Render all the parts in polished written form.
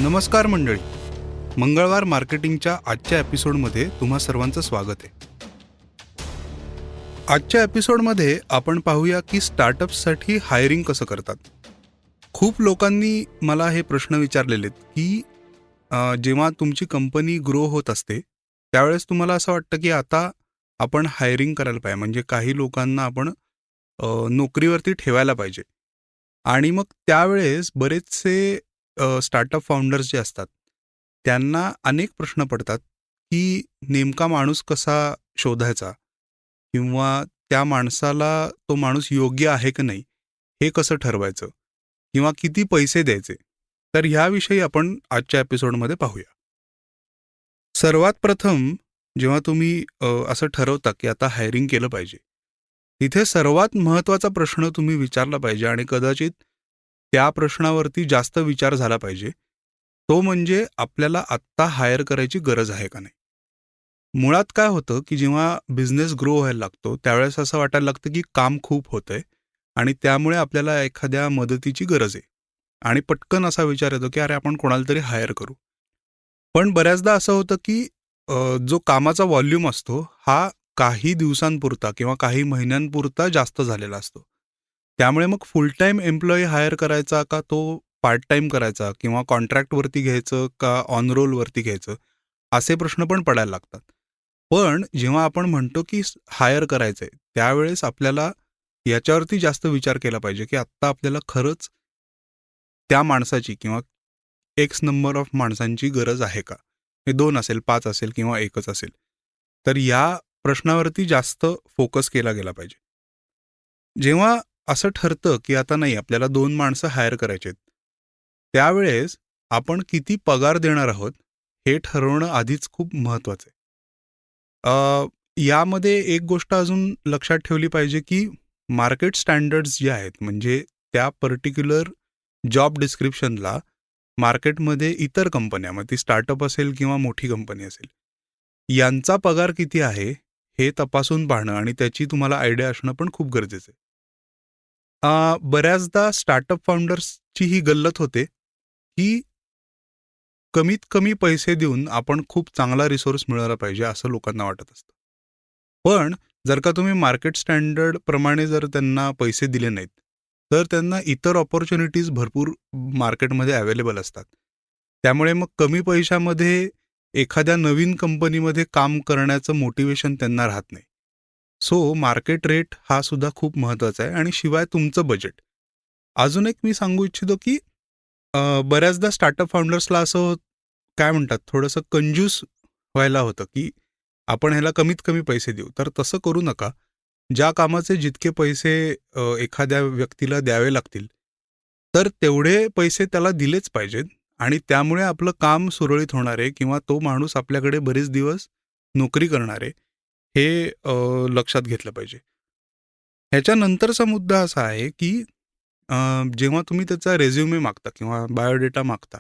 नमस्कार मंडळी. मंगळवार मार्केटिंगच्या आजच्या एपिसोडमध्ये तुम्हा सर्वांचं स्वागत आहे. आजच्या एपिसोडमध्ये आपण पाहूया की स्टार्टअप्ससाठी हायरिंग कसं करतात. खूप लोकांनी मला हे प्रश्न विचारलेले आहेत की जेव्हा तुमची कंपनी ग्रो होत असते त्यावेळेस तुम्हाला असं वाटतं की आता आपण हायरिंग करायला पाहिजे, म्हणजे काही लोकांना आपण नोकरीवरती ठेवायला पाहिजे. आणि मग त्यावेळेस बरेचसे स्टार्टअप फाउंडर्स जे असतात त्यांना अनेक प्रश्न पडतात की नेमका माणूस कसा शोधायचा, किंवा त्या माणसाला तो माणूस योग्य आहे की नाही हे कसं ठरवायचं, किंवा किती पैसे द्यायचे. तर ह्याविषयी आपण आजच्या एपिसोडमध्ये पाहूया. सर्वात प्रथम जेव्हा तुम्ही असं ठरवता की आता हायरिंग केलं पाहिजे, तिथे सर्वात महत्त्वाचा प्रश्न तुम्ही विचारला पाहिजे आणि कदाचित त्या प्रश्नावरती जास्त विचार झाला पाहिजे. तो म्हणजे आपल्याला आत्ता हायर करायची गरज आहे का नाही. मुळात काय होतं की जेव्हा बिझनेस ग्रो व्हायला लागतो त्यावेळेस असं वाटायला लागतं की काम खूप होतंय आणि त्यामुळे आपल्याला एखाद्या मदतीची गरज आहे आणि पटकन असा विचार येतो की अरे आपण कोणाला तरी हायर करू. पण बऱ्याचदा असं होतं की जो कामाचा व्हॉल्यूम असतो हा काही दिवसांपुरता किंवा काही महिन्यांपुरता जास्त झालेला असतो. त्यामुळे मग फुल टाईम एम्प्लॉई हायर करायचा का तो पार्ट टाईम करायचा, किंवा कॉन्ट्रॅक्टवरती घ्यायचं का ऑन रोलवरती घ्यायचं, असे प्रश्न पण पडायला लागतात. पण जेव्हा आपण म्हणतो की हायर करायचं आहे त्यावेळेस आपल्याला याच्यावरती जास्त विचार केला पाहिजे की आत्ता आपल्याला खरंच त्या माणसाची किंवा एक्स नंबर ऑफ माणसांची गरज आहे का. हे 2 असेल, 5 असेल किंवा एकच असेल. तर या प्रश्नावरती जास्त फोकस केला गेला पाहिजे. जेव्हा असं ठरतं की आता नाही आपल्याला 2 माणसं हायर करायची आहेत, त्यावेळेस आपण किती पगार देणार आहोत हे ठरवणं आधीच खूप महत्त्वाचं आहे. यामध्ये एक गोष्ट अजून लक्षात ठेवली पाहिजे की मार्केट स्टँडर्ड्स जे आहेत, म्हणजे त्या पर्टिक्युलर जॉब डिस्क्रिप्शनला मार्केटमध्ये इतर कंपन्या, मग ती स्टार्टअप असेल किंवा मोठी कंपनी असेल, यांचा पगार किती आहे हे तपासून पाहणं आणि त्याची तुम्हाला आयडिया असणं पण खूप गरजेचं आहे. बऱ्याचदा स्टार्टअप फाउंडर्सची ही गल्लत होते की कमीत कमी पैसे देऊन आपण खूप चांगला रिसोर्स मिळाला पाहिजे असं लोकांना वाटत असतं. पण जर का तुम्ही मार्केट स्टँडर्ड प्रमाणे जर त्यांना पैसे दिले नाहीत तर त्यांना इतर ऑपॉर्च्युनिटीज भरपूर मार्केटमध्ये अवेलेबल असतात. त्यामुळे मग कमी पैशामध्ये एखाद्या नवीन कंपनीमध्ये काम करण्याचं मोटिवेशन त्यांना राहत नाही. सो मार्केट रेट हा सुद्धा खूप महत्त्वाचा आहे आणि शिवाय तुमचं बजेट. अजून एक मी सांगू इच्छितो की बऱ्याचदा स्टार्टअप फाउंडर्सला असं काय म्हणतात थोडंसं कंजूस व्हायला होतं की आपण ह्याला कमीत कमी पैसे देऊ. तर तसं करू नका. ज्या कामाचे जितके पैसे एखाद्या व्यक्तीला द्यावे लागतील तर तेवढे पैसे त्याला दिलेच पाहिजेत आणि त्यामुळे आपलं काम सुरळीत होणार आहे किंवा तो माणूस आपल्याकडे बरेच दिवस नोकरी करणार आहे हे लक्षात घेतलं पाहिजे. ह्याच्यानंतरचा मुद्दा असा आहे की जेव्हा तुम्ही त्याचा रेझ्युमे मागता किंवा बायोडेटा मागता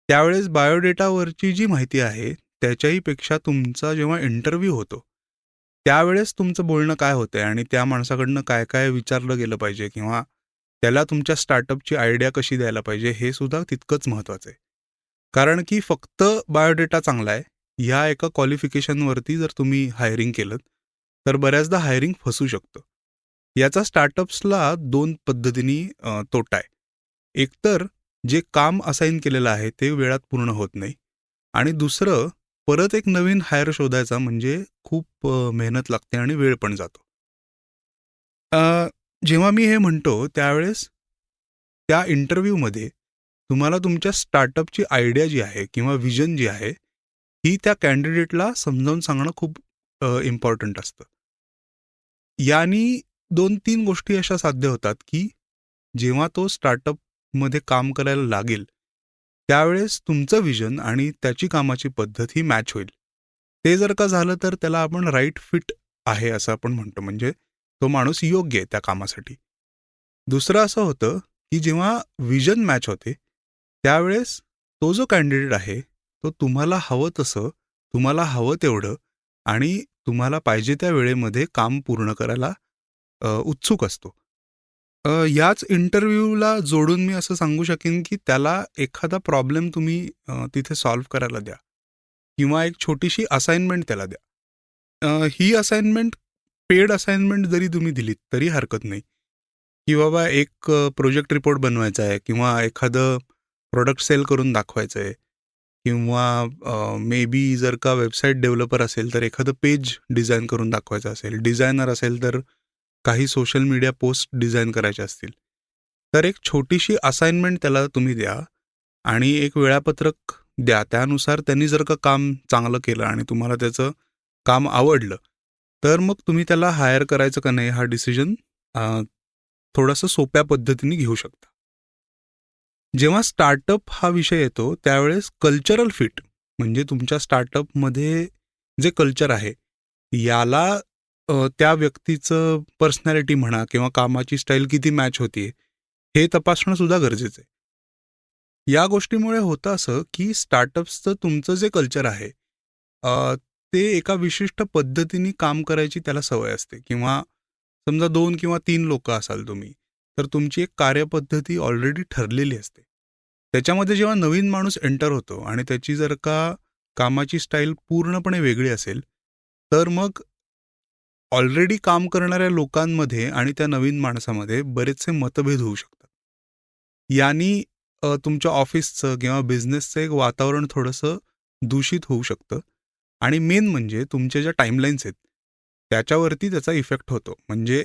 त्यावेळेस बायोडेटावरची जी माहिती आहे त्याच्याही पेक्षा तुमचा जेव्हा इंटरव्ह्यू होतो त्यावेळेस तुमचं बोलणं काय होतंय आणि त्या माणसाकडनं काय काय विचारलं गेलं पाहिजे किंवा त्याला तुमच्या स्टार्टअपची आयडिया कशी द्यायला पाहिजे हे सुद्धा तितकंच महत्त्वाचं आहे. कारण की फक्त बायोडेटा चांगला आहे ह्या एका क्वालिफिकेशनवरती जर तुम्ही हायरिंग केलं तर बऱ्याचदा हायरिंग फसू शकतं. याचा स्टार्टअप्सला 2 पद्धतीने तोटा आहे. एकतर जे काम असाइन केलेलं आहे ते वेळात पूर्ण होत नाही आणि दुसरं परत एक नवीन हायर शोधायचा म्हणजे खूप मेहनत लागते आणि वेळ पण जातो. जेव्हा मी हे म्हणतो त्यावेळेस त्या इंटरव्ह्यूमध्ये तुम्हाला तुमच्या स्टार्टअपची आयडिया जी आहे किंवा व्हिजन जी आहे ही त्या कॅन्डिडेटला समजावून सांगणं खूप इम्पॉर्टंट असतं. यानी 2-3 गोष्टी अशा साध्य होतात की जेव्हा तो स्टार्टअपमध्ये काम करायला लागेल त्यावेळेस तुमचं व्हिजन आणि त्याची कामाची पद्धत ही मॅच होईल. ते जर का झालं तर त्याला आपण राईट फिट आहे असं आपण म्हणतो, म्हणजे तो माणूस योग्य आहे त्या कामासाठी. दुसरं असं होतं की जेव्हा व्हिजन मॅच होते त्यावेळेस तो जो कॅन्डिडेट आहे तो तुम्हाला हवं तसं, तुम्हाला हवं तेवढं आणि तुम्हाला पाहिजे त्या वेळेमध्ये काम पूर्ण करायला उत्सुक असतो. याच इंटरव्ह्यूला जोडून मी असं सांगू शकेन, की त्याला एखादा प्रॉब्लेम तुम्ही तिथे सॉल्व्ह करायला द्या किंवा एक छोटीशी असाइनमेंट त्याला द्या. ही असाइनमेंट पेड असाइनमेंट जरी तुम्ही दिलीत तरी हरकत नाही, की बाबा एक प्रोजेक्ट रिपोर्ट बनवायचा आहे किंवा एखादं प्रॉडक्ट सेल करून दाखवायचं आहे किंवा मे बी जर का वेबसाईट डेव्हलपर असेल तर एखादं पेज डिझाईन करून दाखवायचं असेल, डिझायनर असेल तर काही सोशल मीडिया पोस्ट डिझाईन करायचे असतील. तर एक छोटीशी असाइनमेंट त्याला तुम्ही द्या आणि एक वेळापत्रक द्या. त्यानुसार त्यांनी जर का काम चांगलं केलं आणि तुम्हाला त्याचं काम आवडलं, तर मग तुम्ही त्याला हायर करायचं का नाही हा डिसिजन थोडंसं सोप्या पद्धतीने घेऊ शकता. जेव्हा स्टार्टअप हा विषय येतो त्यावेळेस कल्चरल फिट म्हणजे तुमच्या स्टार्टअपमध्ये जे कल्चर आहे याला त्या व्यक्तीचं पर्सनॅलिटी म्हणा किंवा कामाची स्टाईल किती मॅच होतीये हे तपासणं सुद्धा गरजेचं आहे. या गोष्टीमुळे होतं असं की स्टार्टअप्सचं तुमचं जे कल्चर आहे ते एका विशिष्ट पद्धतीने काम करायची त्याला सवय असते किंवा समजा 2 किंवा 3 लोकं असाल तुम्ही, तर तुमची एक कार्यपद्धती ऑलरेडी ठरलेली असते. त्याच्यामध्ये जेव्हा नवीन माणूस एंटर होतो आणि त्याची जर का कामाची स्टाईल पूर्णपणे वेगळी असेल, तर मग ऑलरेडी काम करणाऱ्या लोकांमध्ये आणि त्या नवीन माणसामध्ये बरेचसे मतभेद होऊ शकतात. यानी तुमच्या ऑफिसचं किंवा बिझनेसचं एक वातावरण थोडंसं दूषित होऊ शकतं आणि मेन म्हणजे तुमच्या ज्या टाईमलाईन्स आहेत, त्याच्यावरती त्याचा इफेक्ट होतो. म्हणजे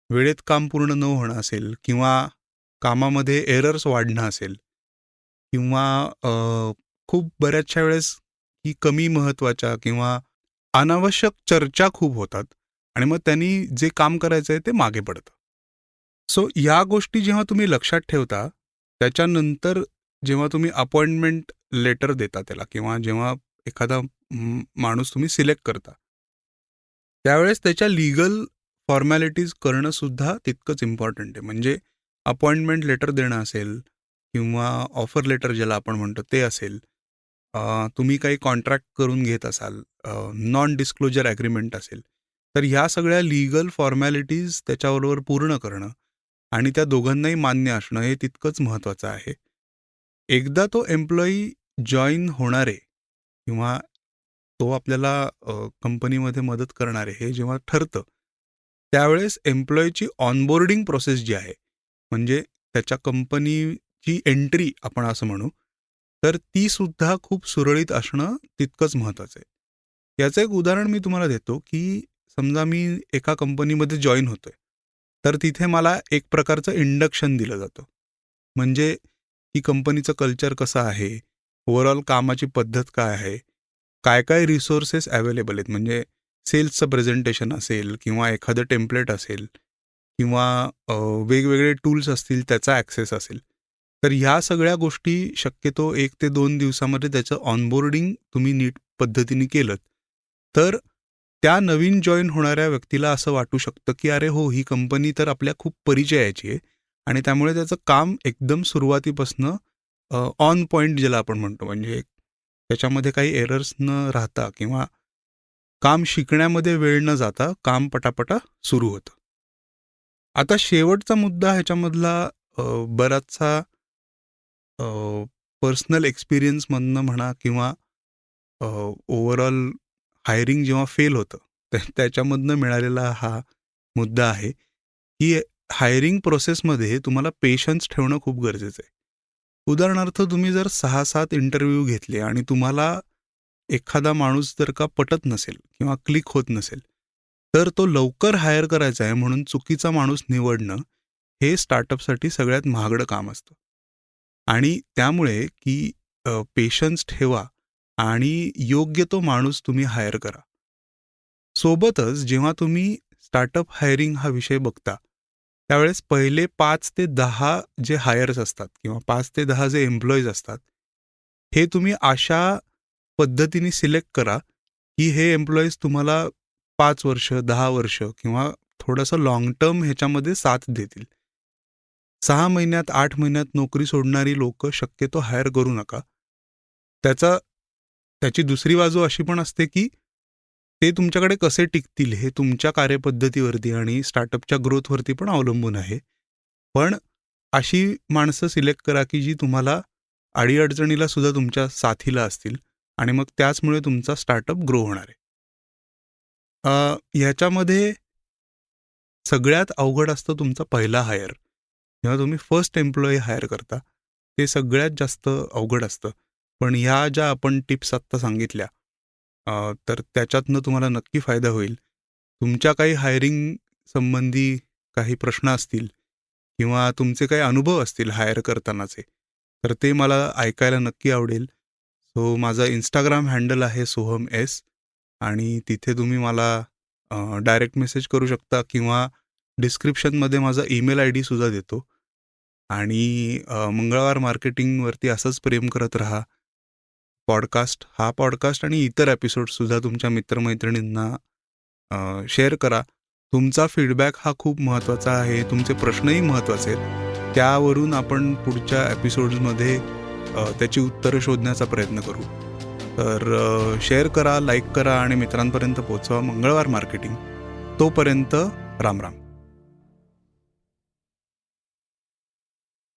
वेळेत काम पूर्ण न होणं असेल किंवा कामामध्ये एरर्स वाढणं असेल किंवा खूप बऱ्याचशा वेळेस की कमी महत्त्वाच्या किंवा अनावश्यक चर्चा खूप होतात आणि मग त्यांनी जे काम करायचं आहे ते मागे पडतं. सो या गोष्टी जेव्हा तुम्ही लक्षात ठेवता, त्याच्यानंतर जेव्हा तुम्ही अपॉइंटमेंट लेटर देता त्याला किंवा जेव्हा एखादा माणूस तुम्ही सिलेक्ट करता, त्यावेळेस त्याच्या लीगल फॉर्मॅलिटीज करणं सुद्धा तितकंच इम्पॉर्टंट आहे. म्हणजे अपॉइंटमेंट लेटर देणं असेल किंवा ऑफर लेटर ज्याला आपण म्हणतो ते असेल. तुम्ही काही कॉन्ट्रॅक्ट करून घेत असाल, नॉन डिस्क्लोजर ॲग्रीमेंट असेल, तर ह्या सगळ्या लीगल फॉर्मॅलिटीज त्याच्याबरोबर पूर्ण करणं आणि त्या दोघांनाही मान्य असणं हे तितकंच महत्त्वाचं आहे. एकदा तो एम्प्लॉई जॉईन होणारे किंवा तो आपल्याला कंपनीमध्ये मदत करणारे हे जेव्हा ठरतं, त्यावेळेस एम्प्लॉईची ऑनबोर्डिंग प्रोसेस जी आहे, म्हणजे त्याच्या कंपनीची एंट्री आपण असं म्हणू, तर ती सुद्धा खूप सुरळीत असणं तितकंच महत्त्वाचं आहे. याचं एक उदाहरण मी तुम्हाला देतो, की समजा मी एका कंपनीमध्ये जॉईन होतोय, तर तिथे मला एक प्रकारचं इंडक्शन दिलं जातं. म्हणजे की कंपनीचं कल्चर कसं आहे, ओव्हरऑल कामाची पद्धत काय आहे, काय रिसोर्सेस अवेलेबल आहेत, म्हणजे सेल्सचं प्रेझेंटेशन असेल किंवा एखादं टेम्पलेट असेल किंवा वेगवेगळे टूल्स असतील त्याचा ॲक्सेस असेल. तर ह्या सगळ्या गोष्टी शक्यतो 1 ते 2 दिवसामध्ये त्याचं ऑनबोर्डिंग तुम्ही नीट पद्धतीने केलंत, तर त्या नवीन जॉईन होणाऱ्या व्यक्तीला असं वाटू शकतं, की अरे हो, ही कंपनी तर आपल्या खूप परिचयाची आहे आणि त्यामुळे त्याचं काम एकदम सुरुवातीपासनं ऑन पॉइंट ज्याला आपण म्हणतो, म्हणजे त्याच्यामध्ये काही एरर्स न राहता किंवा काम शिकण्यामध्ये वेळ न जाता काम पटापटा सुरू होतं. आता शेवटचा मुद्दा ह्याच्यामधला बराचसा पर्सनल एक्सपिरियन्समधनं म्हणा किंवा ओव्हरऑल हायरिंग जेव्हा फेल होतं, त्याच्यामधनं मिळालेला हा मुद्दा आहे, की हायरिंग प्रोसेसमध्ये तुम्हाला पेशन्स ठेवणं खूप गरजेचं आहे. उदाहरणार्थ तुम्ही जर 6-7 इंटरव्ह्यू घेतले आणि तुम्हाला एखादा माणूस जर का पटत नसेल किंवा क्लिक होत नसेल, तर तो लवकर हायर करायचा आहे म्हणून चुकीचा माणूस निवडणं, हे स्टार्टअपसाठी सगळ्यात महागडं काम असतं. आणि त्यामुळे की पेशन्स ठेवा आणि योग्य तो माणूस तुम्ही हायर करा. सोबतच जेव्हा तुम्ही स्टार्टअप हायरिंग हा विषय बघता, त्यावेळेस पहिले 5 ते 10 जे हायर्स असतात किंवा 5 ते 10 जे एम्प्लॉईज असतात, हे तुम्ही अशा पद्धतीने सिलेक्ट करा, की हे एम्प्लॉईज तुम्हाला 5 वर्ष, 10 वर्ष किंवा थोडंसं लाँग टर्म ह्याच्यामध्ये साथ देतील. 6 महिन्यात, 8 महिन्यात नोकरी सोडणारी लोकं शक्यतो हायर करू नका. त्याचा त्याची दुसरी बाजू अशी पण असते, की ते तुमच्याकडे कसे टिकतील हे तुमच्या कार्यपद्धतीवरती आणि स्टार्टअपच्या ग्रोथवरती पण अवलंबून आहे. पण अशी माणसं सिलेक्ट करा की जी तुम्हाला अडीअडचणीला सुद्धा तुमच्या साथीला असतील आणि मग त्याचमुळे तुमचा स्टार्टअप ग्रो होणार आहे. ह्याच्यामध्ये सगळ्यात अवघड असतं तुमचा पहिला हायर. जेव्हा तुम्ही फर्स्ट एम्प्लॉई हायर करता ते सगळ्यात जास्त अवघड असतं. पण ह्या ज्या आपण टिप्स आत्ता सांगितल्या तर त्याच्यातनं तुम्हाला नक्की फायदा होईल. तुमच्या काही हायरिंग संबंधी काही प्रश्न असतील किंवा तुमचे काही अनुभव असतील हायर करतानाचे, तर ते मला ऐकायला नक्की आवडेल. सो माझा इंस्टाग्राम हँडल आहे सोहम एस आणि तिथे तुम्ही मला डायरेक्ट मेसेज करू शकता किंवा डिस्क्रिप्शनमध्ये माझा ईमेल आय डीसुद्धा देतो. आणि मंगळवार मार्केटिंगवरती असंच प्रेम करत राहा. हा पॉडकास्ट आणि इतर एपिसोडसुद्धा तुमच्या मित्रमैत्रिणींना शेअर करा. तुमचा फीडबॅक हा खूप महत्त्वाचा आहे. तुमचे प्रश्नही महत्त्वाचे आहेत. त्यावरून आपण पुढच्या एपिसोड्समध्ये त्याची उत्तरं शोधण्याचा प्रयत्न करू. तर शेअर करा, लाईक करा आणि मित्रांपर्यंत पोहोचवा मंगळवार मार्केटिंग. तोपर्यंत राम राम.